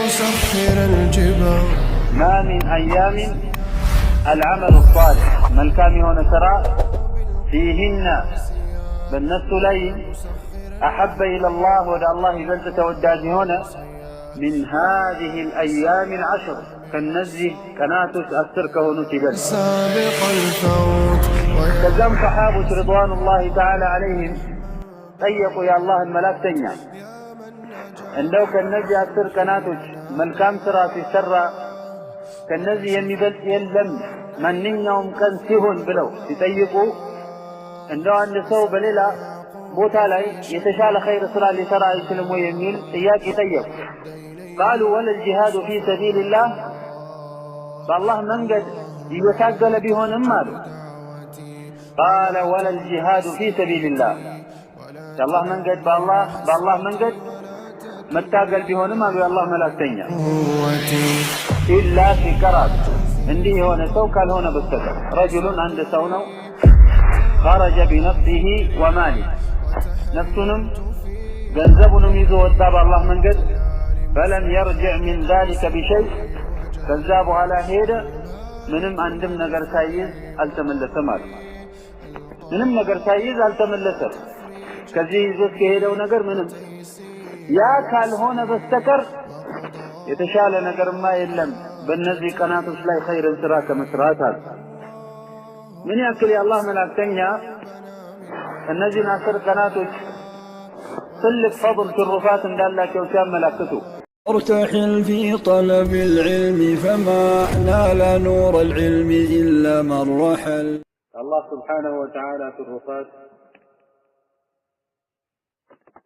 مسخر الجبال. ما من أيام العمل الصالح من كان هنا ترى فيهن بالنفس لين أحب إلى الله ودى الله بلت توداد هنا من هذه الأيام العشر كالنزه كناتس أستركه نتبل سابق الفوت. كذب صحابة رضوان الله تعالى عليهم طيقوا يا الله الملاك تنيا عندو كالنزه أستر كناتس من كام ترى في سر كالنزه يمبلت يلم من يوم كان سهن بلو يطيقوا عندو عند سو بليلة بوتا لاي يتشال خير صلاة لترى يسلموا يمين إياك يطيق. قالوا ولا الجهاد في سبيل الله فالله من قد يتاقل بهن ماله. قال ولا الجهاد في سبيل الله الله من قد بالله من قد متاقل بهن ماله يا الله ملاكتنيا إلا في كرات عندي هنا سو قال هنا بالسكر رجل عند سونه خرج بنفسه وماله نفسهم جنزبهم يزو واتبع الله من قد فلم يرجع من ذلك بشيء كذابوا على هيدا منم عندم نجر سايز التملس مال منم نجر سايز التملس كذي يزوج كهيدا ونجر منم يا كال هنا بستكر يتشال نجر ما يلم بالنزي قناطس لا خير سراك مسراتات من يأكل يا الله من التنيا النزي ناصر قناطس سلك فضل شرفات دال لك وشام ملكته. ارتحل في طلب العلم فما نال نور العلم إلا من رحل. الله سبحانه وتعالى شرفات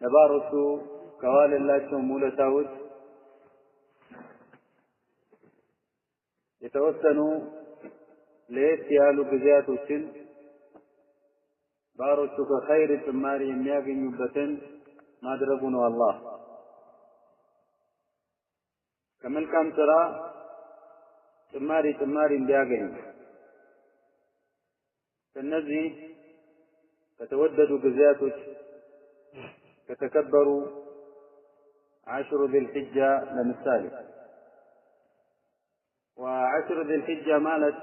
نبارسو كوال الله شمولة تاود يتوسنوا ليت يالو بزيات وشن بارسو كخير تماري يمياغي نبتن ما دربونه الله كمل كام ترى تماري بياغين فالنزي تتوددوا بزياتك تتكبروا عشر ذي الحجة لمثالك وعشر ذي الحجة مالت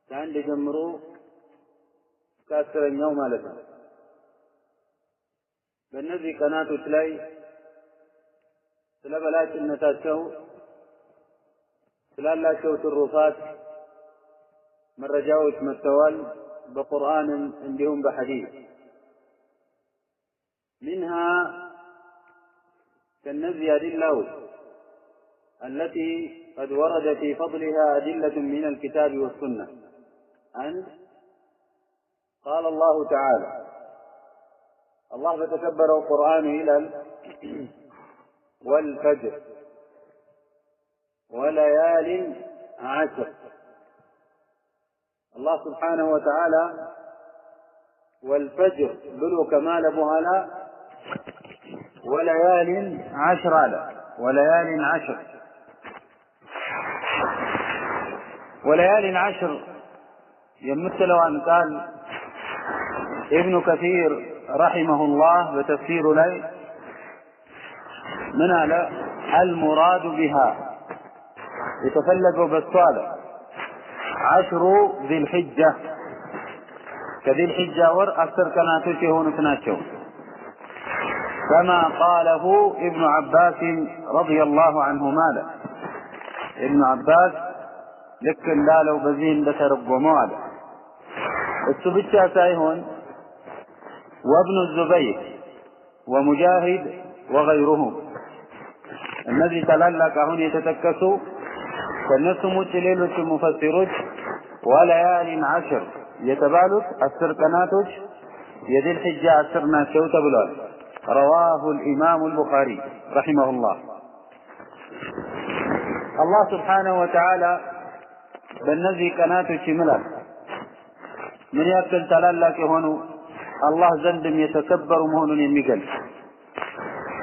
كان لجمروا كاسر اليوم مالتها بالنزي كانت تلاي سلبلات النتاتشو سلالاشو الرفات من رجاوش مستوال بقرآن عندهم بحديث منها كالنزي أدلة التي قد ورد في فضلها أدلة من الكتاب والسنة أن قال الله تعالى الله فتكبر القرآن إلى والفجر وليال عشر الله سبحانه وتعالى والفجر بلو كمال بهلا وليال عشر وليال عشر وليال عشر يمثل أن قال ابن كثير رحمه الله بتفسير لي من على المراد بها يتفلق بالصالة عشر ذي الحجة كذي الحجة ور أكثر كناتوشي هون تناتشو كما قاله ابن عباس رضي الله عنهما له ابن عباس لكن لا لو بزين بترب ومواله السبتشا سايهون وابن الزبير ومجاهد وغيرهم الذي تلالك هون يتتكسوا فالنسمو تليلوش مفسروش وليال عشر يتبالك السركناتوش يدي الحجة السرنا شوت بلال رواه الإمام البخاري رحمه الله. الله سبحانه وتعالى بالنزي كناتوش ملال من يأكل تلالك هون الله زندم يتكبر مهون يميقل.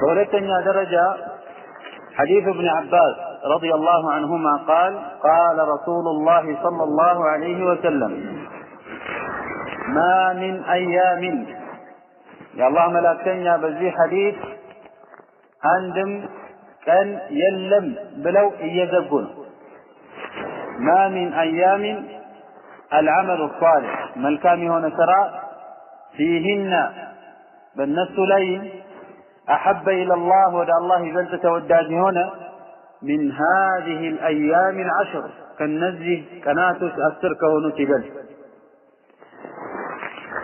ولتنيا درجة حديث ابن عباس رضي الله عنهما قال قال رسول الله صلى الله عليه وسلم ما من أيام يا الله ملاكين يا بزي حديث عندم ቀን የለም ብለው እየዘጉ ነው። ማ ሚን አያሚን አልዓመሉ ሷሊህ መልካም የሆነ ስራ ፊህነ በእነሱ ላይ አሐበ ኢለላህ ወደ አላህ ይበልጥ ተወዳጅ የሆነ ሚን ሃዚሂ አልአያም አልዓሽር ከነዚህ ቀናቶች 10 ከሆኑት ይበልጥ።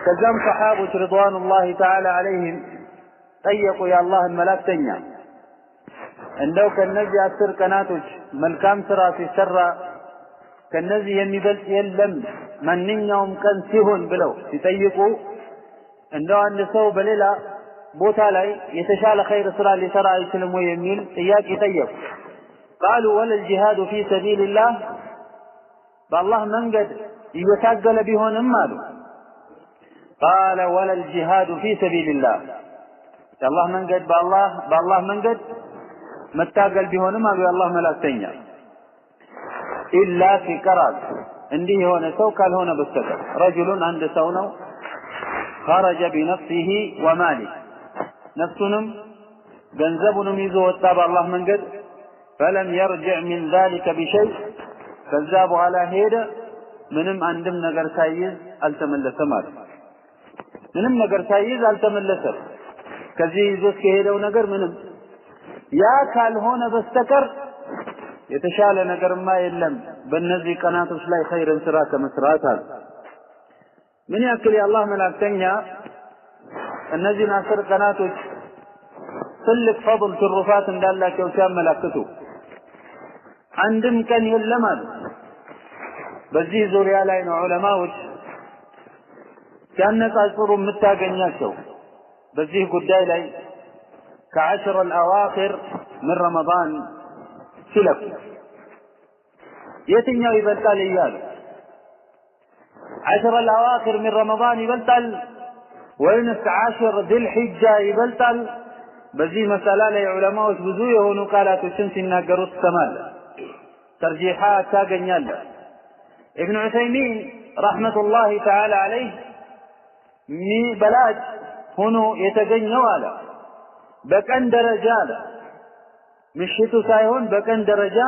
ከዛም ሰሓቦች ሪድዋኑላሂ ተዓላ ዐለይሂም ጠየቁ የአላህን መላእክተኛ እንደው ከነዚህ 10 ቀናቶች መልካም ስራ ሲሰራ ከነዚህ የሚበልጥ የለም ማንኛውም ቀን ሲሆን ብለው ሲጠይቁ እንደው አንድ ሰው በሌላ ቦታ ላይ የተሻለ ኸይር ስራ ሊሰራ አይችልም ወይ የሚል ጥያቄ ጠየቁ። ቃሉ ወለል ጂሃዱ ፊ ሰቢልላህ በአላህ መንገድ እየታገለ ቢሆንም አሉ። ቃለ ወለል ጂሃዱ ፊ ሰቢልላህ የአላህ መንገድ በአላህ መንገድ መታገል ቢሆንም አሉ የአላህ መላእክተኛ ኢላ ሲቀራል እንዲህ የሆነ ሰው ካልሆነ በስተቀር ረጁሉን አንድ ሰው ነው خرج بنفسه وماله نفسንም ገንዘቡንም ይዞ ወጣ በአላህ መንገድ فلم يرجع من ذلك بشيء ከዛ በኋላ ሄደ ምንም አንድም ነገር ሳይዝ አልተመለሰም ማለት ምንም ነገር ሳይዝ አልተመለሰም ከዚህ ይዞት ከሄደው ነገር ምንም ያ ካልሆነ በስተቀር የተሻለ ነገርማ የለም በእነዚህ ቀናቶች ላይ ኸይርን ስራ ከመስራት አለ። ምን ያክል የአላህ መላእክተኛ እነዚህን 10 ቀናቶች ትልቅ ፈضል ትሩፋት እንዳላቸው ሲያመለክቱ አንድም ቀን የለም አሉ። በዚህ ዙሪያ ላይ ነው ዑለማዎች ሲያነጻጽሩ የምታገኛቸው በዚህ ጉዳይ ላይ ከ10 الأواخر من رمضان ሲለቁ የትኛው ይበልጣል እያሉ 10 الأواخر من رمضان ይበልጣል ወይንስ 10 ذي الحجة ይበልጣል? በዚህ መሰላ ላይ ዑለማዎች ብዙ የሆኑ ቃላቶችን ሲናገሩ ትሰማለህ። ተርጂሃት ታገኛለህ። ኢብኑ ዑሰይሚን ረሕመቱላሂ ተዓላ ዐለይህ በላጭ ሆኖ የተገኘው አለ በቀን ደረጃ አለ ምሽቱ ሳይሆን በቀን ደረጃ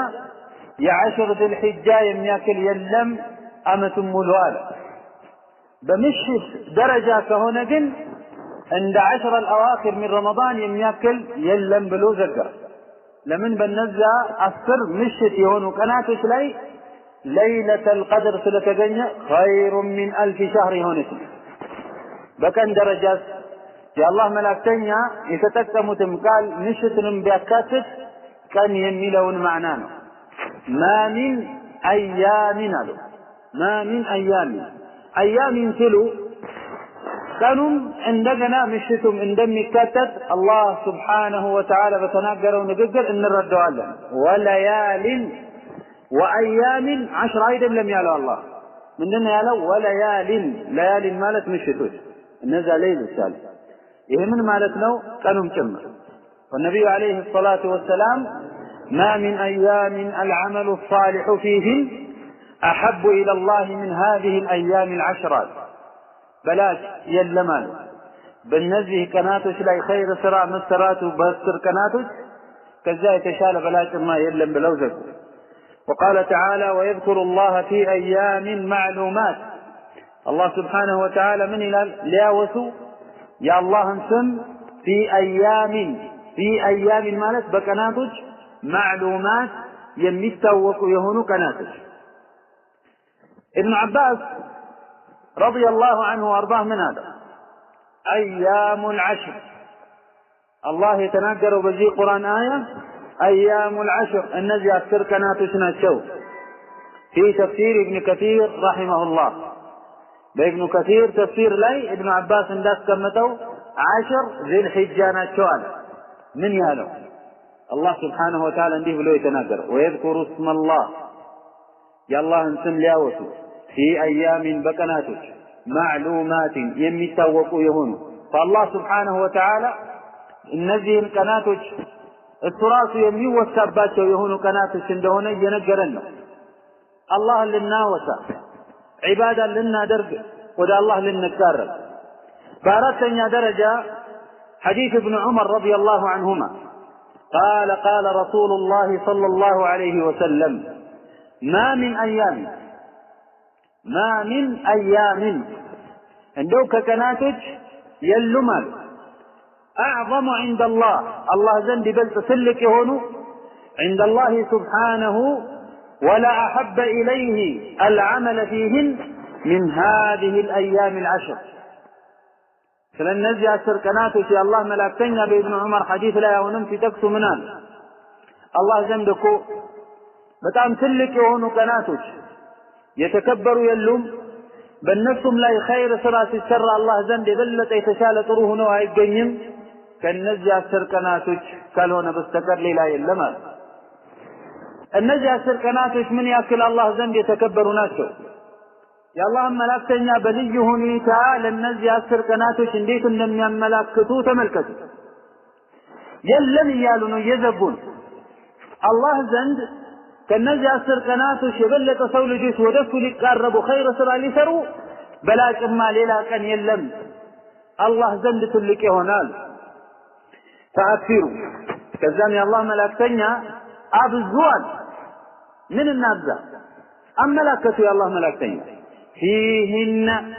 የ10 ذي الحجة የሚያክል የለም አመቱን ሙሉ አለ። በምሽት ደረጃ ከሆነ ግን እንደ 10 الأواخر من رمضان የሚያክል የለም ብሎ ዘገረ። ለምን በነዛ 10 ምሽት የሆኑ ቀናቶች ላይ ليلة القدر ስለተገኘ خير من 1000 شهر ሆነች። በቀን ደረጃ የአላህ መላእክተኛ የተጠቀሙትም ቃል ምሽትንም ቢያካትት ቀን የሚለውን ማዕና ነው። ما من أيام አሉ ما من أيام ሲሉ ቀኑም እንደገና ምሽቱም እንደሚካተት አላህ ሱብሓነሁ ወተዓላ በተናገረው ንግግር እንረዳዋለን። ወለያሊን ወአያሚን 10 አይደለም ያለው አላህ ምንድነው ያለው? ወለያሊን ለያሊን ማለት ምሽቶች እነዛ ሌሊት አለ። ይሄ ምን ማለት ነው? ቀኑም ጭምር። والنبي عليه الصلاة والسلام ما من أيام العمل الصالح فيهن أحب إلى الله من هذه الأيام العشرات بلاش يلمان بالنزه كناتش لا خير سراء مسترات وبستر كناتش كذا يتشال بلاش ما يلم بلوزك. وقال تعالى ويذكر الله في أيام معلومات الله سبحانه وتعالى من إلى لياوسو يا الله انسم في أيام مالت بكناتش معلومات يمتوق يهونو كناتش. ابن عباس رضي الله عنه وارضاه من هذا أيام العشر الله يتناقر بزي قرآن آية أيام العشر النزي أكثر كناتشنا الشو في تفسير ابن كثير رحمه الله بابن كثير تفسير لي ابن عباس انداس كمتو 10 ذي الحجة نشوال من يالو الله سبحانه وتعالى عنده بلو يتناقر ويذكر اسم الله يا الله انسم لياوسو في أيام بكناتك معلومات يمتوقوا يهون فالله سبحانه وتعالى النزيهم كناتك التراث يمي والساباتቸው የሆኑ ቀናቶች እንደሆነ እየነገረን ነው። አላህ ልናወሳ ዒባዳ ልናደርግ ወደ አላህ ልንቀርብ። በአራተኛ ደረጃ ሐዲስ ኢብኑ ዑመር ረዲየላሁ ዐንሁማ قال رسول الله صلى الله عليه وسلم ما من أيام عندو ككناتج يلمال أعظم عند الله زند بلت سلك هونو عند الله سبحانه ولا أحب إليه العمل فيهن من هذه الأيام العشر. فلنزي أسر كناتو في الله ملاكتنا بابن عمر حديث لا يونم في تكسو منان الله زندكو بتعم سلك هونو كناتو يتكبروا يلوم بالنفسهم لا خير سراس السر الله زند بلت يتشالة روح نوها يقيم كالنزي أسر كناتو كالهونا بستكر لي لا يلمال النزي أسر كناتو من يأكل الله زند يتكبروا ناسو يا الله ملاكتنا بليهني تعالى النزي أسر كناتو شنديت لم يملاكتو تملكتو يلم يالونو يزبون الله زند كالنزي أسر كناتو شبلة صول جيس ودفو لقاربوا خير سرع لسروا بلاك اما ليلا كان يلم الله زند تلك هنال فأكثروا كذاني الله ملاكتنا أبزوال من النابزة أم ملاكتو يا الله ملاكتنا فيهن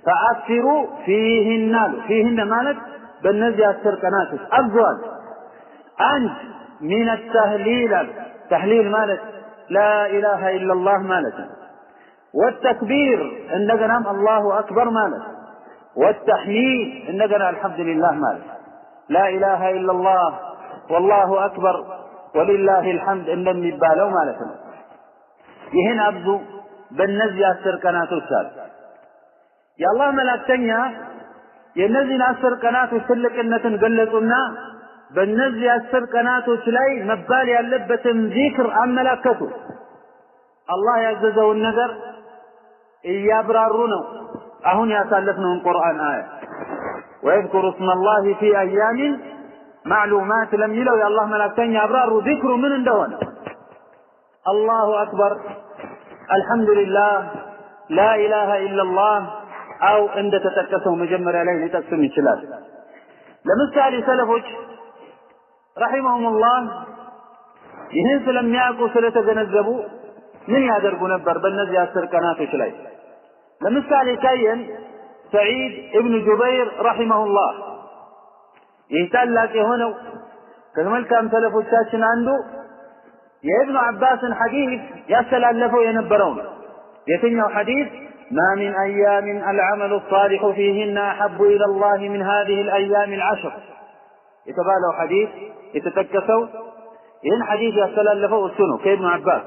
فأكثروا فيهن مالك بالنزي أسر كناتو أبزوال أنت من تحليل مالك لا إله إلا الله مالك والتكبير إنك نام الله أكبر مالك والتحميد إنك الحمد لله مالك لا إله إلا الله والله أكبر ولله الحمد إن لم يبالوا مالك يهن أبدو بالنزي أسر كناتو السال يا الله ملاكتنيا ينزي أسر كناتو سلك إنة قلتنا بالنزي أسر كناتو سلاي مبالي اللبة ذكر عن ملاكته الله يعززه النذر يبررونه أهون يسالفنا من قرآن آية ويذكر اسم الله في أيام معلومات لم يلو يا الله ملاكتين يبرر ذكر من اندون الله أكبر الحمد لله لا إله إلا الله أو عند تتكسه مجمر عليه لتكسم الشلال لمثال سلفك رحمهم الله يهنس لم يأكوا سلتجنزبوا من يادرقوا نبر بالنزي أسر كناتو شلي لمثال كاين سعيد ابن جبير رحمه الله يهتال لك هنا كمال كان سلفوا الشاشن عنده يا ابن عباس حديث يسأل ألفوا ينبرون يتنيو حديث ما من أيام العمل الصالح فيهن أحب إلى الله من هذه الأيام العشر يتبالوا حديث يتتكسوا إن حديث يسأل ألفوا السنو كابن عباس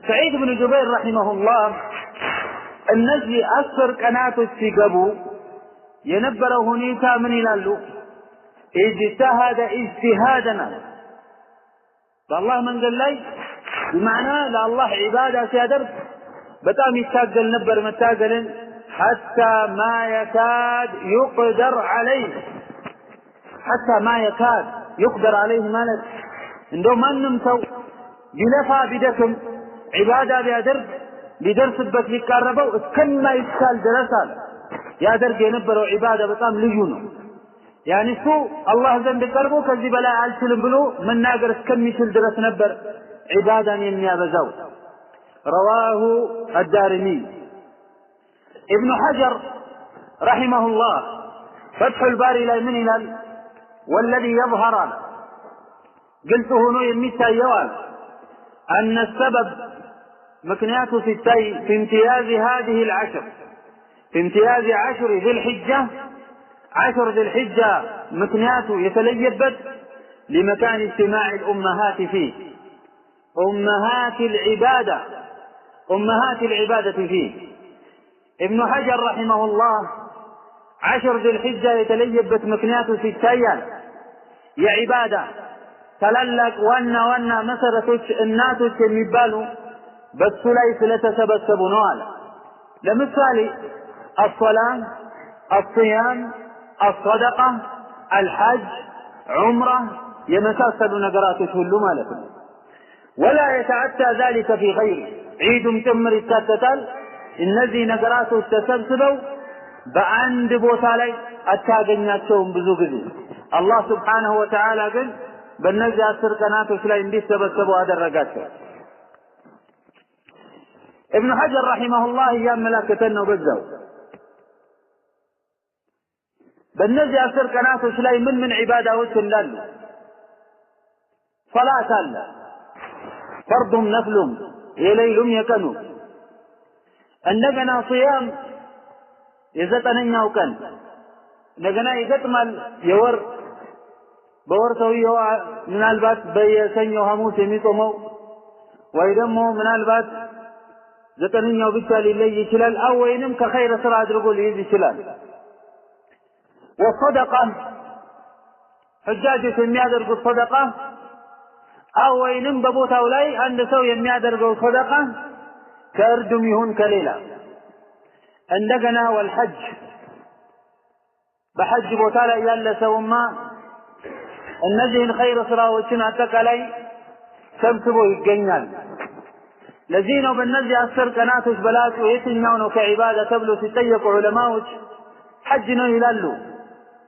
سعيد بن جبير رحمه الله النزي أسر كناتو السيقبو ينبروا هنيتا من يلالو اجتهد اجتهادنا فالله من قال لي بمعنى لا الله عبادة سيادر بتام يتاقل نبر متاقل حتى ما يكاد يقدر عليه حتى ما يكاد يقدر عليه مالك عندو ما نمتو يلفى بدكم عبادة بيادر بدرس بك يقربوا اسكما يتسال درسال يادر ينبروا عبادة بتام لجونه يعني سو الله زند قربو كذي بلا السلم بلو من ناقر كم يشل درس نبر عبادا ينيابزو رواه الدارمي ابن حجر رحمه الله فتح الباري لا من هلال والذي يظهر قلت هنا يميتا يوال أن السبب مكنيات في امتياز هذه العشر في امتياز عشر ذي الحجة عشر ذي الحجة مكنياته يتليبت لمكان اجتماع الأمهات فيه أمهات العبادة فيه ابن حجر رحمه الله عشر ذي الحجة يتليبت مكنياته في التايان يا عبادة تللك وانا مسرة الناس يبالوا بس ليس لتسبسبوا نوالا لمثال الصلاة الصيام الصدقة الحج عمرة يمساسل نقرات كل مالكم ولا يتعدى ذلك في غيره عيد تمر التاتتال الذي نقراته تسبسبوا بأند بوتالي التاقناتهم بزوجه አላህ Subhanahu Wa Ta'ala ግን በእነዚህ 10 ቀናቶች ላይ እንዲሰበሰቡ አደረጋቸው ابن حجر رحمه الله ያመለከተን ነው በዛው በእነዚህ 10 ቀናቶች ላይ ምን ዒባዳዎች እንዳሉ ሶላት አለ ፈርዱም ነፍሉም የሌሊቱም የቀኑ እንደገና صيام የዘጠነኛው ቀን እንደገና ይገጥማል የወር በወር ሰውየው ምናልባት በየሰኞ ሐሙስ የሚጾመው ወይ ደግሞ ምናልባት ዘጠነኛው ብቻ ሊለይ ይችላል አው ወይንም ከኸይር ስራ አድርጎ ሊይዝ ይችላል ወሰደቃ حجاج የሚያደርጉት ሰደቃ አው ወይንም በቦታው ላይ አንድ ሰው የሚያደርገው ሰደቃ ከእርዱም ይሁን ከሌላ እንደገና ወልሐጅ በሐጅ ቦታ ላይ ያለ ሰውማ እነዚህን ኸይር ስራዎችን አጠቃላይ ሰብስቦ ይገኛል ለዚህ ነው በእነዚህ 10 ቀናቶች በላጩ የትኛው ነው ከዒባዳ ተብሎ ሲጠየቁ ዑለማዎች ሐጅ ነው ይላሉ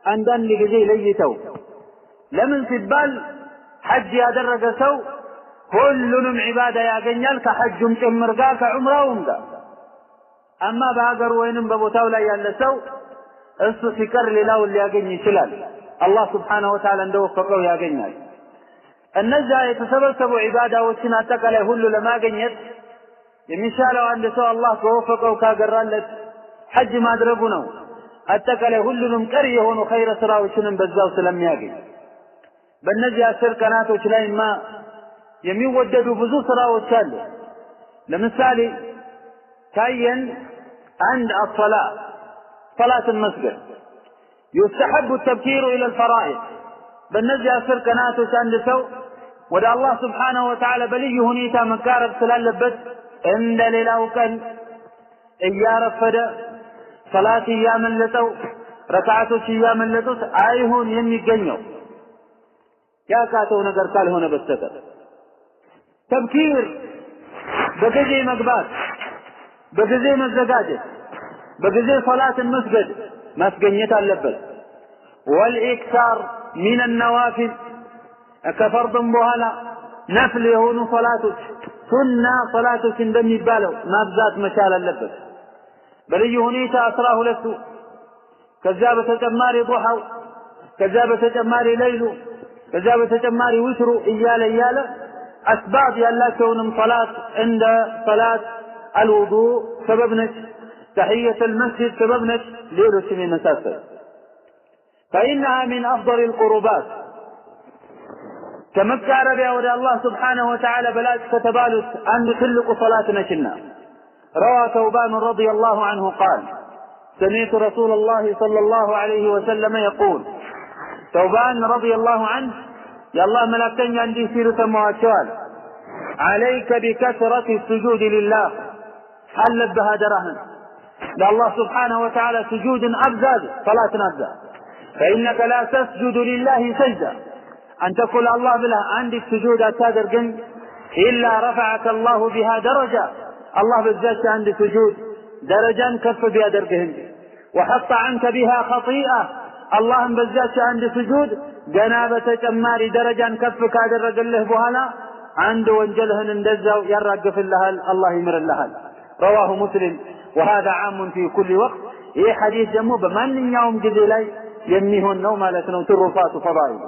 አንዳንድ ጊዜ ለይተው ለምን ሲባል ሐጅ ያደረገ ሰው ሁሉንም ዒባዳ ያገኛል ከሐጁም ጭምር ጋር ከዑምራውም ጋር አማ በአገሩ ወይንም በቦታው ላይ ያለ ሰው እሱ ሲቀር ሌላውን ሊያገኝ ይችላል አላህ Subhanahu Wa Ta'ala እንደወፈቀው ያገኛል እነዛ የተሰበሰቡ ዒባዳዎችን አጠቃላይ ሁሉ ለማግኘት የሚሻለው አንድ ሰው አላህ ከወፈቀው ካገራለት ሐጅ ማድረጉ ነው አጠቃላይ ሁሉንም ቀሪ የሆኑ ኸይር ስራዎችንም በዛው ስለሚያገኝ በእነዚህ 10 ቀናቶች ላይማ የሚወደዱ ብዙ ስራዎች አሉ ለምሳሌ ታየን عند الصلاة صلاة المسجد يستحب التبكير إلى الفرائض بالنزل 10 ቀናቶች አንድ ሰው ወደ አላህ Subhanahu Wa Ta'ala በልዩ ሁኔታ መቃረብ ስላለበት እንደ ሌላው ቀን እያረፈደ ሰላት እያመለጠው ረካዓቶች እያመለጡት አይሁን የሚገኘው ያቃተው ነገር ካልሆነ በስተቀር ተብኪር በጊዜ መግባት በጊዜ መዘጋጀት በጊዜ ሶላትን መስገድ ማስገኘት አለበት والإكثار من النوافل ከፈርድም በኋላ ነፍል የሆኑ ሶላቶች ሱና ሶላቶች እንደሚባለው ማብዛት መቻል አለበት በልዩ ሁኔታ 12 ከዛ በተጨማሪ ዱሃው ከዛ በተጨማሪ ሌሊቱ ከዛ በተጨማሪ ውትሩ እያለ አስባብ ያላቸውንም ሶላት እንደ ሶላት الوضوء سبب نش تحية المسجد سبب نش ليلة من مسافة فإنها من أفضل القربات كما كارب يا الله سبحانه وتعالى بلاد كتبالت عند تلق صلاة نشنا روى ثوبان رضي الله عنه قال سمعت رسول الله صلى الله عليه وسلم يقول ثوبان رضي الله عنه يا الله ملكتني عندي سيرة مواشوال عليك بكثرة السجود لله حل بها درهم لله سبحانه وتعالى سجود أبزاد صلاة أبزاد فإنك لا تسجد لله سجدة أن تقول الله بلها عندك سجود أتادر جنب إلا رفعك الله بها درجة الله بالذات عند سجود درجا كف بها درجهم وحط عنك بها خطيئة اللهم بالذات عند سجود جنابة جماري درجا كف كادر له بها عند وانجلهن اندزوا يرقف الله الله يمر الله رواه مسلم وهذا عام في كل وقت ይህ ሐዲስ ደግሞ በማንኛውም ጊዜ ላይ የሚሆን ነው ማለት ነው ትሩፋቱ ፈዳኢል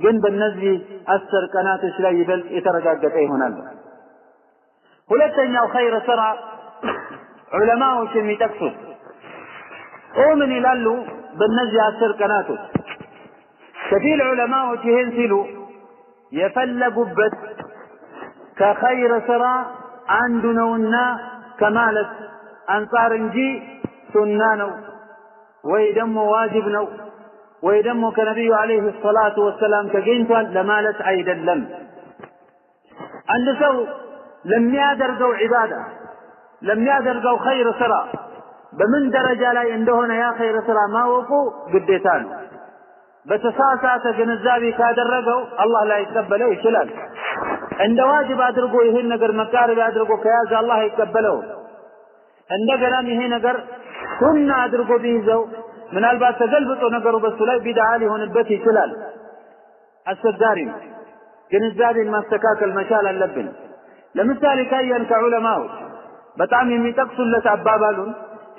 ግን በእነዚህ 10 ቀናቶች ላይ ይበልጥ የተረጋገጠ ይሆናል ሁለተኛው ኸይር ስራ ዑለማዎች የሚጠቅሱት ምን ይላሉ በእነዚህ 10 ቀናቶች ከፊል ዑለማዎች ይሄን ሲሉ የፈለጉበት ከኸይር ስራ አንዱ ነውና ከማለት አንፃር እንጂ ሱና ነው ወይ ደግሞ ዋጅብ ነው ወይ ደግሞ ከነብዩ አለይሂ ሰላቱ ወሰለም ተገኝቷል ለማለት አይደለም አንድ ሰው ለሚያደርገው ዒባዳ ለሚያደርገው ኸይር ስራ በምን ደረጃ ላይ እንደሆነ ያ ኸይር ስራ ማወቁ ግዴታ ነው በተሳሳተ ግንዛቤ ካደረገው አላህ ላይ ይቀበለው ይችላል እንደ ዋጅብ አድርጎ ይሄን ነገር መቃረብ አድርጎ ከያዘ አላህ ይቀበለው እንደገና ይሄ ነገር ሱና አድርጎ ቢይዘው ምናልባት ተገልብጦ ነገሩ በሱ ላይ ቢድዓ ሊሆንበት ይችላል። አስቸጋሪ ነው። ግንዛቤን ማስተካከል መቻል አለብን። ለምሳሌ ካየን ከዑለማዎች በጣም የሚጠቅሱለት አባባሉን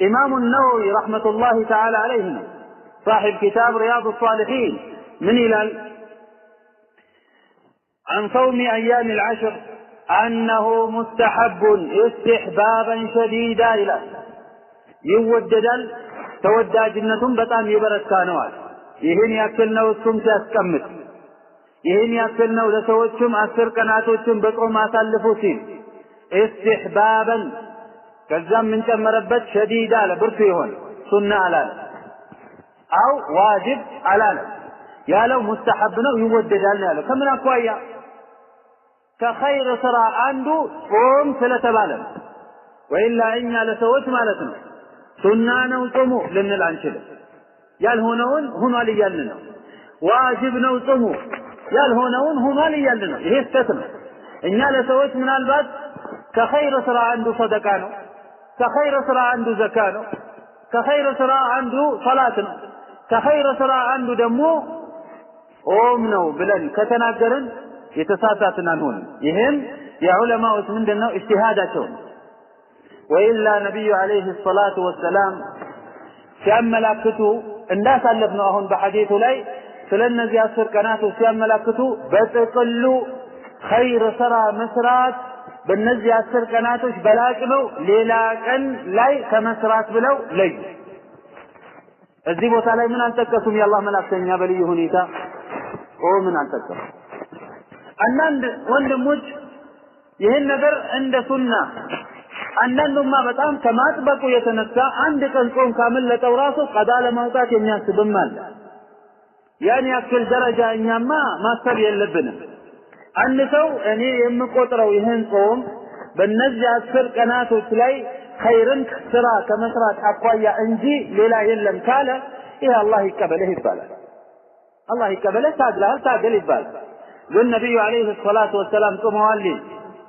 ኢማሙ ነወዊ ረሕመቱላሂ ተዓላ ዐለይሂ ነው። صاحب كتاب رياض الصالحين من إلال عن صوم أيام العشر أنه مستحب استحبابا شديدا إلى يوددل تودى جنة بطام يبرد كانوال يهين يأكلنا والسمت يسكمت يهين يأكلنا ولسوتشم أسر كناتوتشم بطعم أسالفوسين استحبابا كالزام من كمربت شديدا لبرفيهون سنة على أو واجب على يا لو مستحب نو يوددال له كمن أكوايا كخير سرى عنده قوم سلتبالم وإلا إنا لسوت مالتنا سنة وطمو لن العنشل يال هونون هنا ليالنا واجب نوطمو يال هونون هنا ليالنا هي استثنى إنا لسوت من الباب كخير سرى عنده صدقانو كخير سرى عنده زكانو كخير سرى عنده صلاتنا كخير سرى عنده دمو أمنو بلن كتناقرن يتساتاتنا نون يهم يا علماء اسمندنا اجتهاداتهم وإلا نبي عليه الصلاة والسلام سيام ملاكته الناس ألفناهم بحديث لي فلن زي أسر كناته سيام ملاكته بتقلوا خير سرى مسرات بالنزي أسر كناته بلاكنو ليلاكن لاي كمسرات بلو لي الزيبوت علي من أنتكسم يا الله ملاكتين يا بلي هنيتا ومن أنتكسم አንዳንድ ወንድሞች ይሄን ነገር እንደ ሱና አንዳንዱማ በጣም ከማጥበቁ የተነሳ አንድ ቀን ጾም ካመለጠው ራሱ ቀዳ ለማውጣት የሚያስብም አለ። ያን ያክል ደረጃ እኛማ ማሰብ የለብንም። አንድ ሰው እኔ የምቆጥረው ይሄን ጾም በእነዚህ 10 ቀናቶች ላይ ኸይርን ስራ ከመስራት አኳያ እንጂ ሌላ የለም ካለ ይሄ አላህ ይቀበልህ ይባላል። አላህ ይቀበልህ ታገል ይባላል። والنبي عليه الصلاة والسلام قموا لي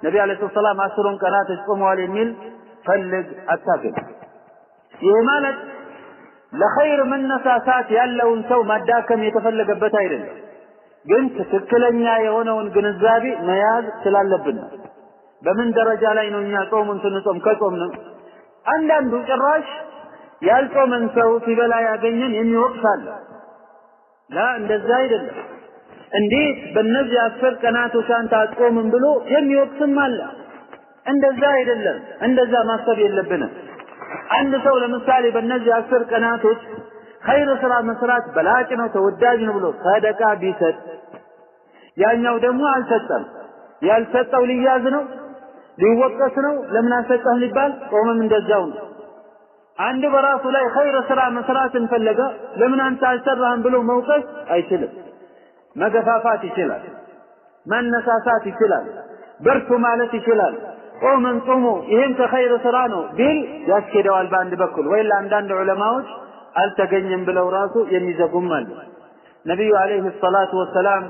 النبي عليه الصلاة والسلام 10 قناة قموا لي من فلق التاقل يهمالت لخير من نساسات يالون سو مداكم يتفلق بتايرن قنت تكلنيا يهونون قنزابي مياز سلالبنا بمن درجة لينو نيا قوم سنصوم كقومنا عندن دو قراش يالقوم انسو في بلايا قنين يمي وقفال لا عند الزايد الله እንዴት በእነዚህ 10 ቀናቶች አንተ አትቆምም ብሎ የሚወቅስም አለ። እንደዛ አይደለም፣ እንደዛ ማሰብ የለብንም። አንድ ሰው ለምሳሌ በእነዚህ 10 ቀናቶች ኸይር ስራ መስራት በላጭ ነው ተወዳጅ ነው ብሎ ሰደቃ ቢሰጥ ያኛው ደግሞ አልሰጠም፣ ያልሰጠው ሊያዝ ነው ሊወቀስ ነው። ለምን አልሰጠህ ሊባል ቆመም እንደዛው ነው። አንድ በራሱ ላይ ኸይር ስራ መስራትን ፈለገ ለምን አንተ አልሰራህም ብሎ መውቀስ አይችልም። መገፋፋት ይችላል፣ መነሳሳት ይችላል፣ በርቱ ማለት ይችላል። ቆመን ጾሙ ይሄን ከኸይር ስራ ነው ቢል ያስኬደዋል በአንድ በኩል። ወይላ አንዳንድ ዑለማዎች አልተገኘም ብለው ራሱ የሚዘጉም አሉ። ነብዩ አለይሂ ሰላቱ ወሰላም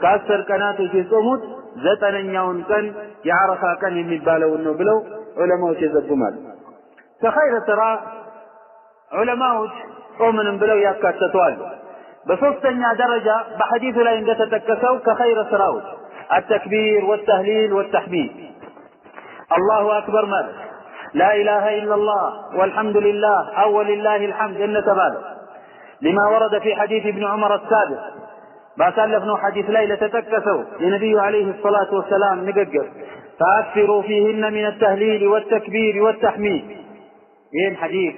ከ10 ቀናቶች የጾሙት 9ኛውን ቀን የዓረፋ ቀን የሚባለው ነው ብለው ዑለማዎች ይዘጉማሉ። ከኸይር ስራ ዑለማዎች ጾምንም ብለው ያካተቷል። በሶስተኛ ደረጃ በሐዲሱ ላይ እንደተጠቀሰው ከኸይር ስራዎች التكبير والتهليل والتحميد الله أكبر ማለት لا إله إلا الله والحمد لله أو ولله الحمد إن تبالغ لما ورد في حديث ابن عمر السابق باسلفنا حديث ليلة تتكسوا لنبي عليه الصلاة والسلام نققر فأكثروا فيهن من التهليل والتكبير والتحميد ይህን ሐዲስ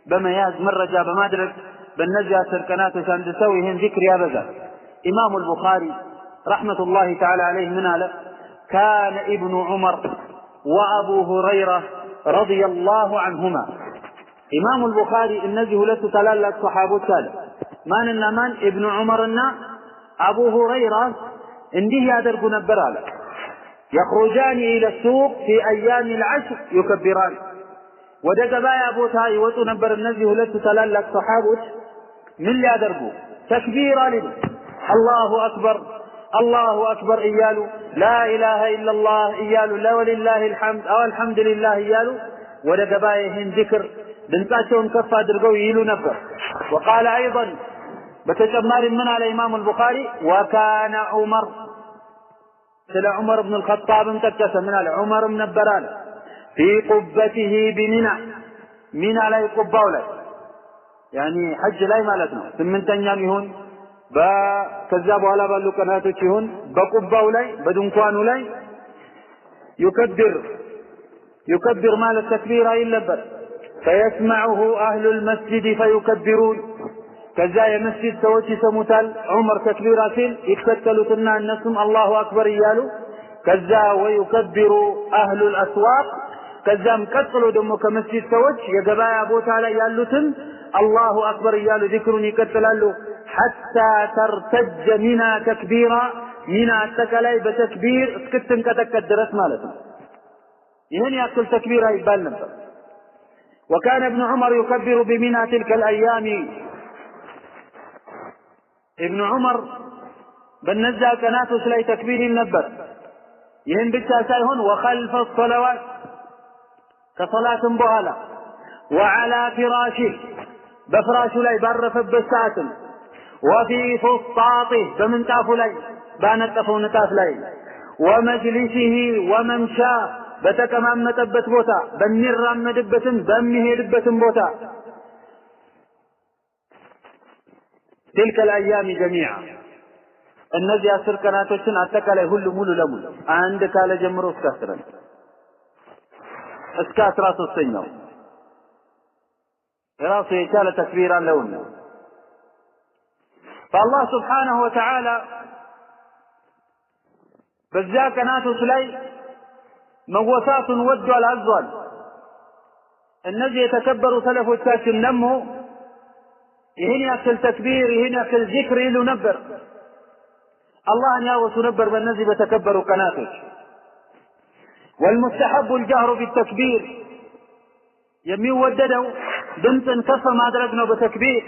በመያዝ መረጃ በማድረግ በእነዚህ 10 ቀናቶች አንድ ሰው ይህን ዚክር ያበዛል። ኢማሙ አልቡኻሪ ረሕመቱላሂ ተዓላ ዐለይሂ ምን አለ? ካነ ኢብኑ ዑመር ወአቡ ሁረይራ ረዲየላሁ ዐንሁማ። ኢማሙ አልቡኻሪ እነዚህ ሁለቱ ታላላቅ ሰሓቦች አለ ማንና ማን? ኢብኑ ዑመርና አቡ ሁረይራ እንዲህ ያደርጉ ነበር አለ። يخرجان إلى السوق في أيام العشر يكبران ወደ ገበያ ቦታ ይወጡ ነበር እነዚህ ሁለቱ ታላላቅ ሰሓቦች። ምን ሊያደርጉ? ተክቢር አሉ። አላሁ አክበር እያሉ ላ ኢላሃ ኢላላህ እያሉ ለወሊላሂ አልሐምድ አው አልሐምዱሊላህ እያሉ ወደ ገበያ ይህን ዚክር ድምጻቸውን ከፍ አድርገው ይሉ ነበር وقال ايضا በተጨማሪ ምን አለ ኢማሙ አልቡኻሪ وكان عمر ስለ ዑመር ኢብኑ አልኸጣብ ተጠቀሰ ምን አለ ዑመርም ነበር አለ في قبته بمنى ሚና ላይ ቁባው ላይ يعني ሐጅ ላይ ማለት ነው ስምንተኛም ይሁን በከዛ በኋላ ባሉ ቀናቶች ይሁን በቁባው ላይ በድንኳኑ ላይ يكبر ማለት ተክቢር አይለበት فيسمعه اهل المسجد فيكبرون ከዛ የመስጂድ ሰዎች ይሰሙታል ዑመር ተክቢራ ሲል ይከተሉትና እነሱም አላሁ አክበር ይያሉ ከዛ ويكبر اهل الاسواق ከዛም ቀጥሎ ደግሞ ከመስጂድ ሰዎች የገበያ ቦታ ላይ ያሉትን አላሁ አክበር ይያሉ ዚክሩን ይከተላሉ حتى ترتج منا تكبيرا منا አጠቃላይ በተክቢር እስክትንቀጠቀጥ ድረስ ማለት ነው ይሄን ያክል ተክቢራ ይባል ነበር وكان ابن عمر يكبر بمنى تلك الايام ابن عمر በነዛ ቀናቶች ላይ ተክቢር ነበር ይሄን ብቻ ሳይሆን وخلف الصلوات ከሶላትም በኋላ وعلى فراشه በፍራሹ ላይ ባረፈበት ሰዓትም وفي فسطاطه በምንጣፉ ላይ ባነጠፈው ንጣፍ ላይ ومجلسه وممشاه በተቀማመጠበት ቦታ በሚራመድበትም በሚሄድበትም ቦታ تلك الايام جميعا እነዚህ 10 ቀናቶችን አጠቃላይ ሁሉ ሙሉ ለሙሉ አንድ ካለ ጀምሮ እስከ 13ኛው ራሱ የቻለ ተክቢር አለው فالله سبحانه وتعالى በዛ ቀናቶች ላይ መወሳቱን ወዷል አዟል እነዚህ የተከበሩ ሰለፎቻችን ደግሞ ይሄን ያክል ተክቢር ይሄን ያክል ዚክር ይሉ ነበር አላህን ያወሱ ነበር በእነዚህ በተከበሩ ቀናቶች والمستحب الجهر بالتكبير የሚወደደው ድምፅን ከፍ ማድረግ ነው በተክቢር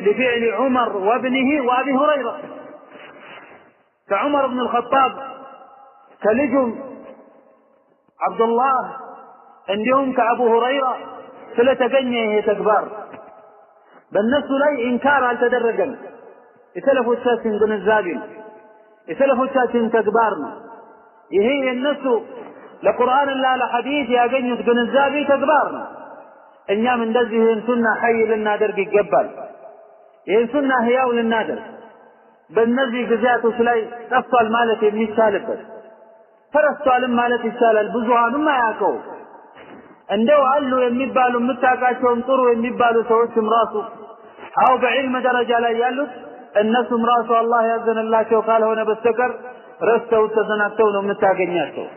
لفعل عمر وابنه وابي هريره كعمر بن الخطاب كلجم عبد الله عندهم كأبو هريرة ስለተገኘ ተግባር በእነሱ ላይ ኢንካር አልተደረገም የሰለፎቻችን ግንዛቤ ነው የሰለፎቻችን ተግባር ነው ይሄ የነሱ ለቁርአንና ለሐዲስ ያገኙት ግንዛቤ ተግባር ነው እኛም እንደዚህ ይህን ሱና ሐይ ልናደርግ ይገባል ይህን ሱና ህያው ልናደርግ በእነዚህ ጊዜያቶች ላይ ጠፍቷል ማለት የሚቻልበት ተረስቷልም ማለት ይቻላል ብዙሃኑም አያውቀው እንደው አሉ የሚባሉ የምታውቃቸውም ጥሩ የሚባሉ ሰዎችም ራሱ አው በዕልም ደረጃ ላይ ያሉት እነሱም ራሱ አላህ ያዘነላቸው ካልሆነ በስተቀር ረስተው ተዘናግተው ነው የምታገኛቸው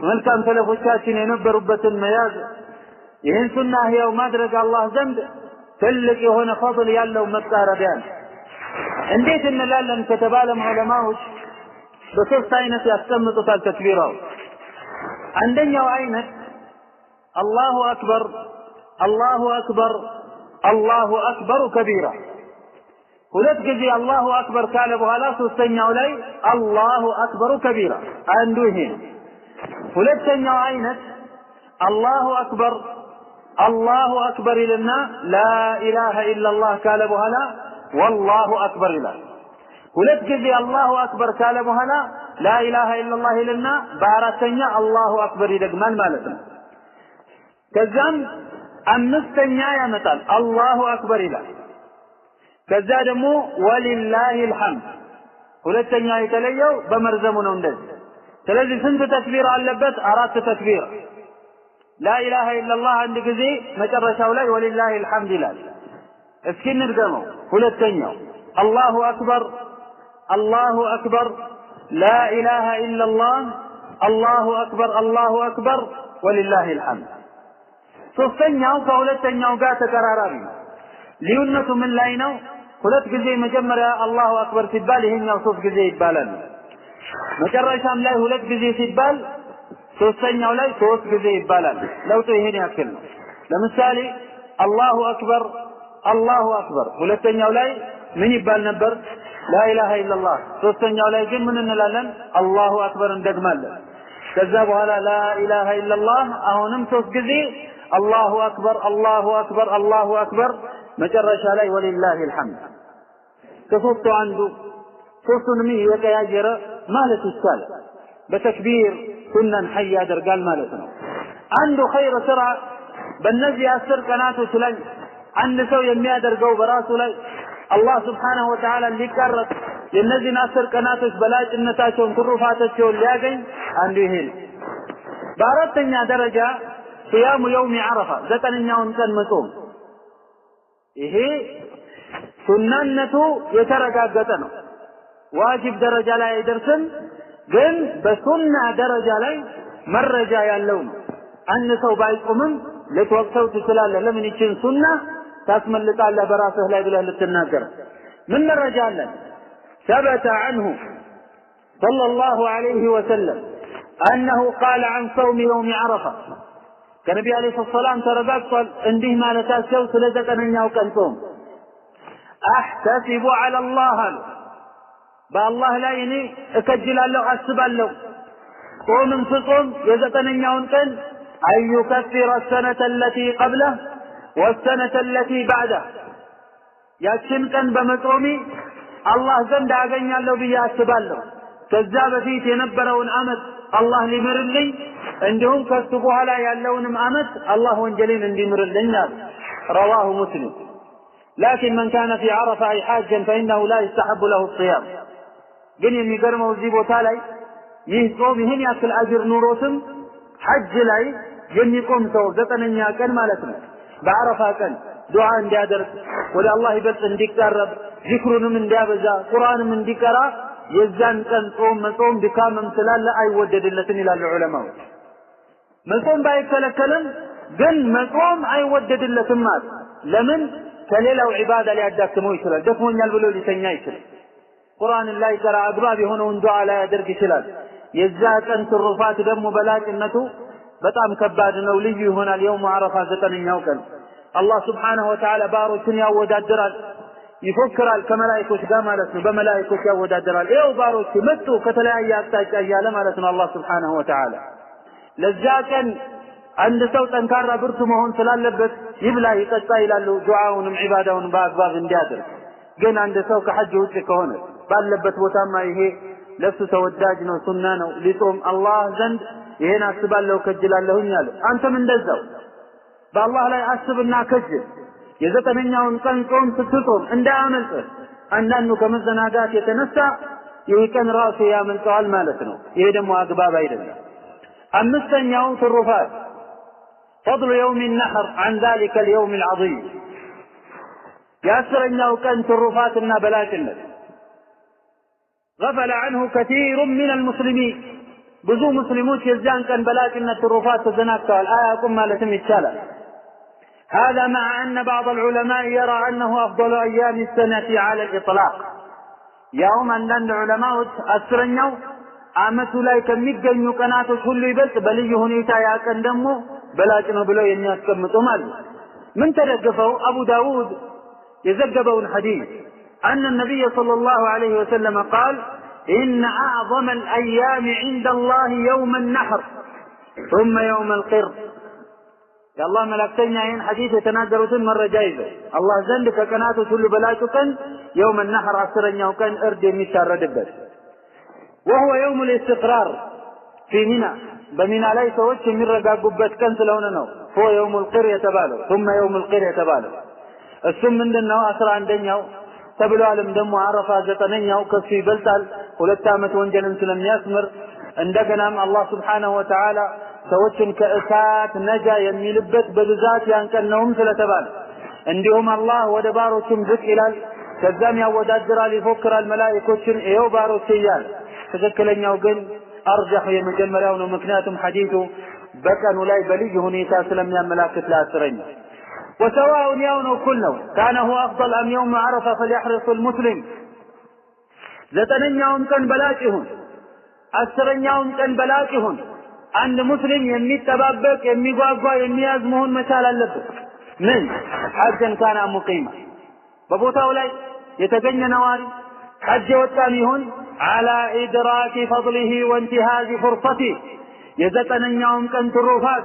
መልካም ሰለፎቻችን የነበሩበትን መያዝ ይህን ሱና ህያው ማድረግ አላህ ዘንድ ትልቅ የሆነ ፈضል ያለው መቃረቢያ እንዴት እንላለን ከተባለ ዑለማዎች በሶስት አይነት ያስቀምጡታል ተክቢራው አንደኛው አይነት الله أكبر الله أكبر الله أكبر كبيرا ሁለት ጊዜ አላሁ አክበር ካለ በኋላ ሶስተኛው ላይ አላሁ አክበር ከቢራ አንዱ ይሄ ሁለተኛው አይነት አላሁ አክበር ይልና ላ ኢላሃ ኢላላህ ካለ በኋላ ወላሁ አክበር ይላል ሁለት ጊዜ አላሁ አክበር ካለ በኋላ ላ ኢላሃ ኢላላህ ይልና በአራተኛ አላሁ አክበር ይደግማል ማለት ነው ከዛም አምስተኛ ያመጣል አላሁ አክበር ይላል ከዛ ደግሞ ወሊላሂ الحمد ሁለተኛ የተለየው በመርዘሙ ነው እንደዚህ ስለዚህ ስንት ተክቢር አለበት አራት ተክቢር ላ ኢላሃ ኢላላህ አንድ ጊዜ መጨረሻው ላይ ወሊላሂ الحمد ይላል እስኪ እንድገመው ሁለተኛው አላሁ አክበር ላ ኢላሃ ኢላላህ አላሁ አክበር ወሊላሂ الحمد ሶስተኛው ከሁለተኛው ጋር ተቀራራቢ ልዩነቱ ምን ላይ ነው ሁለት ጊዜ መጀመሪያ አላሁ አክበር ሲባል ይሄኛው ሶስት ጊዜ ይባላል መጨረሻም ላይ ሁለት ጊዜ ሲባል ሶስተኛው ላይ ሶስት ጊዜ ይባላል ለውጡ ይሄን ያክል ነው ለምሳሌ አላሁ አክበር ሁለተኛው ላይ ምን ይባል ነበር ላ ኢላሃ ኢላላህ ሶስተኛው ላይ ግን ምን እንላለን አላሁ አክበር እንደግማለን ከዛ በኋላ ላ ኢላሃ ኢላላህ አሁንም ሶስት ጊዜ አላሁ አክበር አላሁ አክበር አላሁ አክበር መጨረሻ ላይ ወሊላሂል ሐምድ ከሶስቱ አንዱ ሶስቱንም የቀያየረ ማለት ይቻላል በተክቢር ሱናን ሐይ ያደርጋል ማለት ነው አንዱ ኸይር ስራ በእነዚህ 10 ቀናቶች ላይ አንድ ሰው የሚያደርገው በራሱ ላይ አላህ Subhanahu Wa Ta'ala ሊቀርብ የነዚህን 10 ቀናቶች በላጭነታቸውን ትሩፋታቸውን ሊያገኝ አንዱ ይሄ በአራተኛ ደረጃ صيام يوم عرفة ዘጠነኛውን ቀን መጾም ይሄ ሱናነቱ የተረጋገጠ ነው ዋጅብ ደረጃ ላይ አይደርስም ግን በሱና ደረጃ ላይ መረጃ ያለው ነው አንድ ሰው ባይጾምም ለተወቅተው ትችላለህ ለምን ይችን ሱና ታስመልጣለህ በራስህ ላይ ብለህ ልትናገር ምን መረጃ አለ ثبت عنه صلى الله عليه وسلم أنه قال عن صوم يوم عرفة كنبي عليه الصلاة والسلام ترغبت እንዲህ ማለታቸው ስለ ዘጠነኛው ቀን ጾም احتسب على الله بالله ላይ እኔ እከጅላለሁ አስባለሁ ጾምን ፍጾም የዘጠነኛውን ቀን أن يكفر السنة التي قبله والسنة التي بعده ያችን ቀን በመጾሜ አላህ ዘንድ አገኛለሁ ብዬ አስባለሁ ከዛ በፊት የነበረውን አመት አላህ ሊምርልኝ እንዲሁም ከሱ በኋላ ያለውንም አመት አላህ ወንጀሌን እንዲምርልኝ رواه مسلم لكن من كان في عرفة أي حاجا فإنه لا يستحب له الصيام ግን የሚገርመው እዚህ ቦታ ላይ ይህ ጾም ይህን ያክል አጅር ኑሮትም ሐጅ ላይ የሚቆም ሰው ዘጠነኛ ቀን ማለት ነው በአረፋ ቀን ዱዓ እንዲያደርግ ወደ አላህ ይበልጥ እንዲቀርብ ዚክሩንም እንዲያበዛ ቁርአንም እንዲቀራ የዛን ቀን ጾም መጾም ድካምም ስላለ አይወደድለትም ይላሉ ዑለማዎች መጾም ባይከለከልም ግን መጾም አይወደድለትም ማለት ለምን ከሌላው ዒባዳ ሊያዳክመው ይችላል ደክሞኛል ብሎ ሊተኛ ይችላል ቁርአን ላይ ቀራ አግባብ የሆነውን ዱዓ ላይ ያደርግ ይችላል የዛ ቀን ትሩፋት ደግሞ በላጭነቱ በጣም ከባድ ነው ልዩ ይሆናል የውም አረፋ ዘጠነኛው ቀን አላህ Subhanahu Wa Ta'ala ባሮችን ያወዳድራል ይፎክራል ከመላእክቶች ጋር ማለት ነው በመላእክቶች ያወዳድራል ይኸው ባሮች መጡ ከተለያየ አቅጣጫ ያለ ማለት ነው አላህ Subhanahu Wa Ta'ala ለዛ ቀን አንድ ሰው ጠንካራ ብርቱ መሆን ስላለበት ይብላ ይጠጣ ይላሉ ዱዓውንም ዒባዳውንም በአግባብ እንዲያደርግ ግን አንድ ሰው ከሐጅ ውጭ ከሆነ ባለበት ቦታማ ይሄ ለሱ ተወዳጅ ነው ሱና ነው ሊጾም አላህ ዘንድ ይሄን አስባለሁ ከጅላለሁኝ አለ አንተም እንደዛው በአላህ ላይ አስብና ከጅል የዘጠነኛውን ቀን ጾም ስትጾም እንዳያመልጥ አንዳንዱ ከመዘናጋት የተነሳ ይህ ቀን ራሱ ያመልጠዋል ማለት ነው ይሄ ደግሞ አግባብ አይደለም አምስተኛው ትሩፋት فضل يوم النحر عن ذلك اليوم العظيم ياسرኛው ቀን ትሩፋትና በላጭነት غفل عنه كثير من المسلمين ብዙ ሙስሊሞች የዛን ቀን በላጭነት ትሩፋት ተዘናግተዋል አያውቁም ማለትም ይቻላል هذا مع أن بعض العلماء يرى أنه أفضل أيام السنة على الإطلاق يوم أن العلماء أسرنوا عامته لا يكمل قناته كل يبلت بل هنيتا ياكن دمه بلاجنا بلو الناس كمتوا مال من تلقفوا أبو داود يزقبوا الحديث أن النبي صلى الله عليه وسلم قال إن أعظم الأيام عند الله يوم النحر ثم يوم القر يا الله ملكتنا هين حديث يتنادروا مرة جايزة الله زندك كناته كل بلاجكا يوم النحر عسرن يوكا أرد مشار دبس وهو يوم الاستقرار في منى بمنى ليس وجه من رقا قبت كنسلوننا هو يوم القرية تبالو ثم يوم القرية تبالو السم من دنو أسرع عندنيو تبلو علم دمو عرفة زتنينيو كسي بلتال ولتامت وانجلن سلم ياسمر عندنا الله سبحانه وتعالى سوتن كأسات نجا يميلبت بذات ينكنهم سلتبال عندهم الله ودباروكم ذك إلال كذام يودادر لفكر الملائكة ايو باروكيان تذكلن يوقن أرجح يمجمرون ومكناتهم حديثه بكنوا لا يبليه هنيتا سلم يا ملاكة لا أسرين وسواء يوم كله كان هو أفضل أم يوم عرفة فليحرص المسلم زتنين يوم كان بلاكهن أسرين يوم كان بلاكهن عند مسلم يمي التبابك يمي قواقوا يمي أزمهن مشال اللبس من حجا كان مقيما ببوتا أولي يتجن نواري حج والتاميهن على إدراك فضله وانتهاز فرصته يزتنين يوم كان تروفات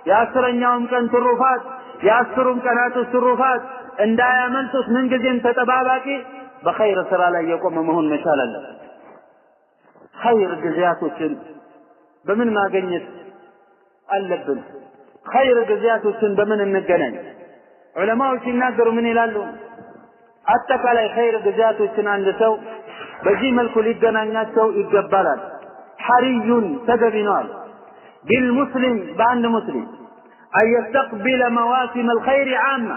የአስረኛውም ቀን ትሩፋት የአስሩም ቀናት ትሩፋት እንዳያመልጡት ምንጊዜም ተጠባባቂ በኸይር ስራ ላይ የቆመ መሆን መቻል አለበት። ኸይር ጊዜያቶችን በምን ማግኘት አለብን? ኸይር ጊዜያቶችን በምን እንገናኝ? ዑለማዎች ሲናገሩ ምን ይላሉ? አጠቃላይ ኸይር ጊዜያቶችን አንድ ሰው በዚህ መልኩ ሊገናኛቸው ይገባል። ሐሪዩን ተገቢ ነው ቢልሙስሊም በአንድ ሙስሊም አየስተቅቢለ መዋሲም አልኸይር ዓማ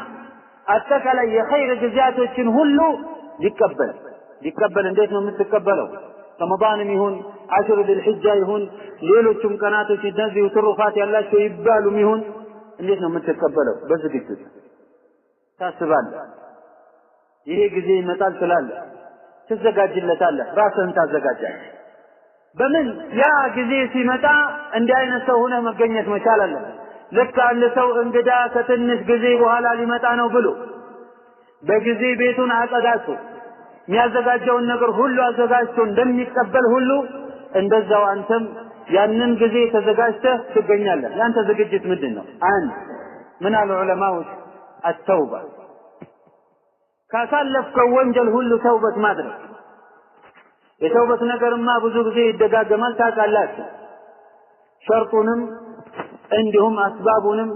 አጠቃላይ የኸይር ጊዜያቶችን ሁሉ ሊቀበል እንዴት ነው የምትቀበለው? ረመዳንም ይሁን አሽሩ ዚልሒጃ ይሁን ሌሎችም ቀናቶች እነዚህ ትሩፋት ያላቸው ይባሉም ይሁን እንዴት ነው የምትቀበለው? በዝግጅት ታስባለህ። ይሄ ጊዜ ይመጣል ትላለህ፣ ትዘጋጅለታለህ፣ ራስህን ታዘጋጃለህ። በምን ያ ጊዜ ሲመጣ እንዲህ አይነት ሰው ሆነህ መገኘት መቻል አለብህ። ልክ አንድ ሰው እንግዳ ከትንሽ ጊዜ በኋላ ሊመጣ ነው ብሎ በጊዜ ቤቱን አጸዳቶ የሚያዘጋጀውን ነገር ሁሉ አዘጋጅቶ እንደሚቀበል ሁሉ እንደዛው አንተም ያንን ጊዜ ተዘጋጅተህ ትገኛለህ። ያንተ ዝግጅት ምንድን ነው? አንድ ምን አሉ ዑለማዎች አተውባ ካሳለፍከው ወንጀል ሁሉ ተውበት ማድረግ። የተውበት ነገርማ ብዙ ጊዜ ይደጋገማል ታውቃላችሁ። ሸርጡንም እንዲሁም አስባቡንም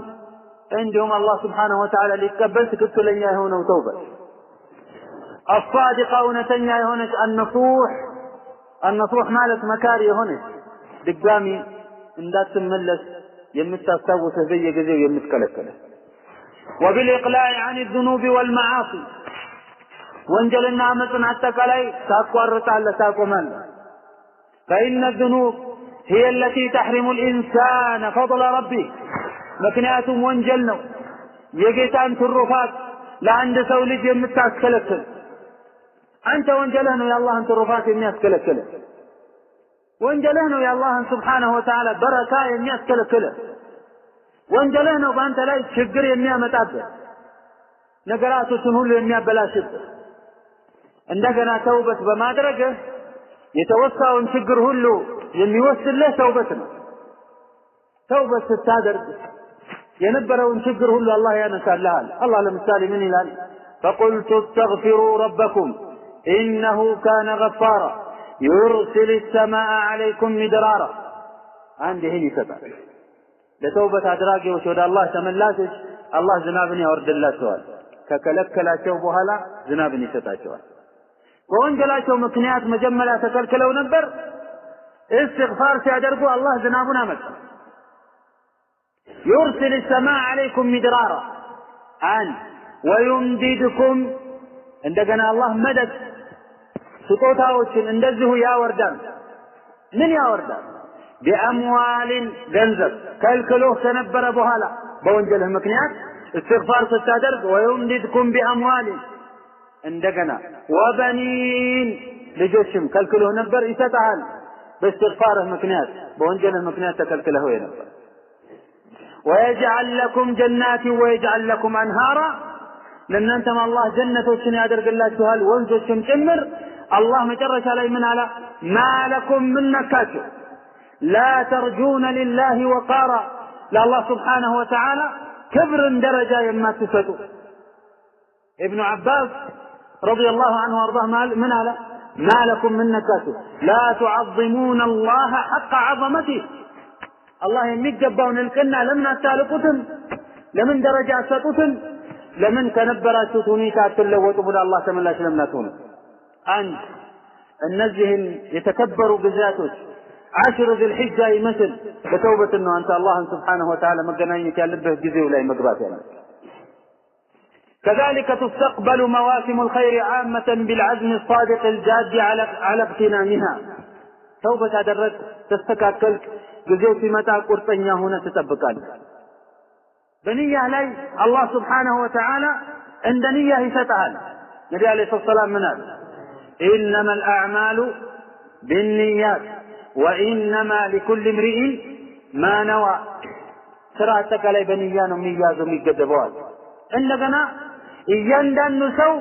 እንዲሁም አላህ ስብሓነሁ ወተዓላ ሊቀበል ትክክለኛ የሆነው ተውበት الصادقة እውነተኛ የሆነች النصوح ማለት መካሪ የሆነች ድጋሚ እንዳትመለስ የምታስታውስህ በየጊዜው የምትከለከለ وبالإقلاع عن الذنوب والمعاصي ወንጀልና አመፅን አጠቃላይ ታቋርጣለህ ታቆማለህ። فإن الذنوب هي التي تحرم الإنسان فضل ربه ምክንያቱም ወንጀል ነው የጌታን ትሩፋት ለአንድ ሰው ልጅ የምታስከለክል። አንተ ወንጀልህ ነው የአላህን ትሩፋት የሚያስከለክል። ወንጀልህ ነው የአላህን ስብሓነሁ ወተዓላ በረካ የሚያስከለክል። ወንጀልህ ነው በአንተ ላይ ችግር የሚያመጣብህ ነገራቶችን ሁሉ የሚያበላሽብህ። እንደገና ተውበት በማድረግህ የተወሳውን ችግር ሁሉ የሚወስድልህ ተውበት ነው። ተውበት ስታደርግ የነበረውን ችግር ሁሉ አላህ ያነሳልሃል። አላህ ለምሳሌ ምን ይላል? فقلت استغفروا ربكم إنه كان غفارا يرسل السماء عليكم مدرارا عنده ይሰጣል። ለተውበት አድራጊዎች ወደ አላህ ተመላሾች አላህ ዝናብን ያወርድላቸዋል። ከከለከላቸው በኋላ ዝናብን ይሰጣቸዋል። በወንጀላቸው ምክንያት መጀመሪያ ተከልክለው ነበር። استغفار ሲያደርጉ አላህ ዝናቡን አመጣ። يرسل السماء عليكم مدرارا ويمددكم እንደገና አላህ መደድ ስጦታዎችን እንደዚሁ ያወርዳል። ምን ያወርዳል? ቢአምዋልን ገንዘብ ከልክሎህ ከነበረ በኋላ በወንጀልህ ምክንያት استغفار ስታደርግ ويمددكم بأموال እንደገና وبنين ልጆችም ከልክሎህ ነበር ይሰጣል። በእስትግፋርህ ምክንያት በወንጀልህ ምክንያት ተከልክለህ ነበር። ويجعل لكم جنات ويجعل لكم أنهارا لأنتم الله جنتوችን ያደርግላችኋል ወንዞችም ጭምር። አላህ መጨረሻ ላይ ምን አለ? ما لكم من نكاته لا ترجون لله وقارا لله سبحانه وتعالى كبر درجة የማትሰጡ ابن عباس رضي الله عنه وارضاه من አለ? ما لكم من نكاته لا تعظمون الله حق عظمته الله የሚገባውን ልቅና ለምን አታልቁትም? ለምን ደረጃ አትሰጡትም? ለምን ከነበራችሁት ሁኔታ አትለወጡ ብሎ አላህ ተመላሽ ለምን አትሆኑ? አንድ እነዚህን የተከበሩ ጊዜያቶች አሽሩ ዚልሒጃ ይመስል በተውበት ነው አንተ አላህን ስብሓነሁ ወተዓላ መገናኘት ያለብህ ጊዜው ላይ መግባት ያለ። كذلك تستقبل مواسم الخير عامة بالعزم الصادق الجاد على اغتنامها ተውበት አደረግ ተስተካከልክ ጊዜው ሲመጣ ቁርጠኛ ሆነ ትጠብቃለህ። በንያህ ላይ አላህ ስብሓነሁ ወተዓላ እንደ ንያህ ይሰጥሃል። ነቢ ዓለይሂ ሰላም ምን አሉ? ኢነማ አልአዕማሉ ቢንኒያት ወኢነማ ሊኩል እምሪኢን ማ ነዋ። ስራ አጠቃላይ በንያ ነው የሚያዘው የሚገደበዋል። እንደገና እያንዳንዱ ሰው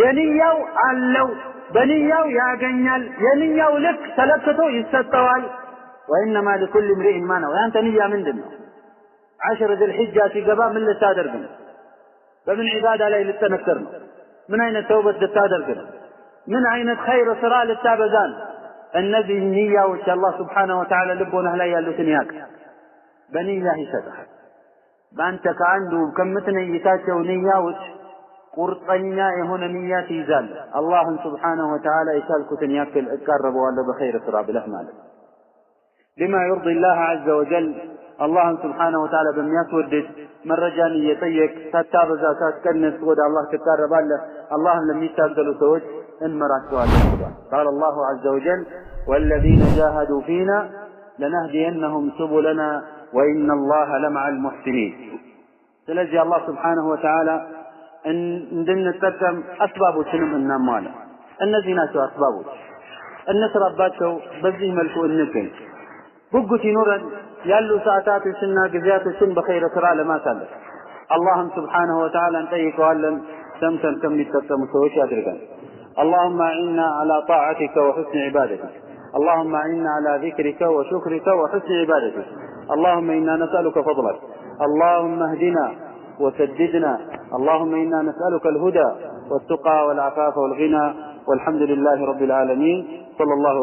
የንያው አለው፣ በንያው ያገኛል። የንያው ልክ ተለክቶ ይሰጠዋል። ወኢነማ ሊኩል እምሪኢን ማ ነዋ። ያንተ ንያ ምንድን ነው? 10 ذي الحجة ሲገባ ምን ልታደርግ ነው? በምን ዒባዳ ላይ ልትጠነክር ነው? ምን አይነት ተውበት ልታደርግ ነው? ምን አይነት ኸይር ስራ ልታበዛ ነው? እነዚህ ንያዎች አላህ Subhanahu Wa Ta'ala ልቦናህ ላይ ያሉትን ያውቅ በንያህ ይሰጥሃል። በአንተ ከአንዱ ከምትነይታቸው ንያዎች ቁርጠኛ የሆነ ንያ ትይዛለህ። አላህን Subhanahu Wa Ta'ala የቻልኩትን ያክል እቀርበዋለሁ በኸይር ስራ ብለህ ማለት بما يرضي الله عز وجل الله سبحانه وتعالى በሚያስወድድ መረጃን እየጠየቅ ሳታበዛ ሳትቀንስ ወደ አላህ ትቀርባለህ። አላህን ለሚታገሉ ሰዎች እንመራቸዋለን ብሏል። قال الله عز وجل والذين جاهدوا فينا لنهدينهم سبلنا وإن الله لمع المحسنين ስለዚህ አላህ Subhanahu Wa Ta'ala እንድንጠቀም አስባቦችንም እናሟላ። እነዚህ ናቸው አስባቦች። እንስራባቸው። በዚህ መልኩ እንገኝ። ጉጉት ይኑረን ያሉ ሰዓታቶችና ጊዜያቶችን በኸይር ስራ ለማሳለፍ አላህም Subhanahu Wa Ta'ala እንጠይቀዋለን። ሰምተን ከሚጠቀሙ ሰዎች ያድርገን። اللهم أعنا على طاعتك وحسن عبادتك اللهم أعنا على ذكرك وشكرك وحسن عبادتك اللهم إنا نسألك فضلك اللهم اهدنا وسددنا اللهم إنا نسألك الهدى والتقى والعفاف والغنى والحمد لله رب العالمين صلى الله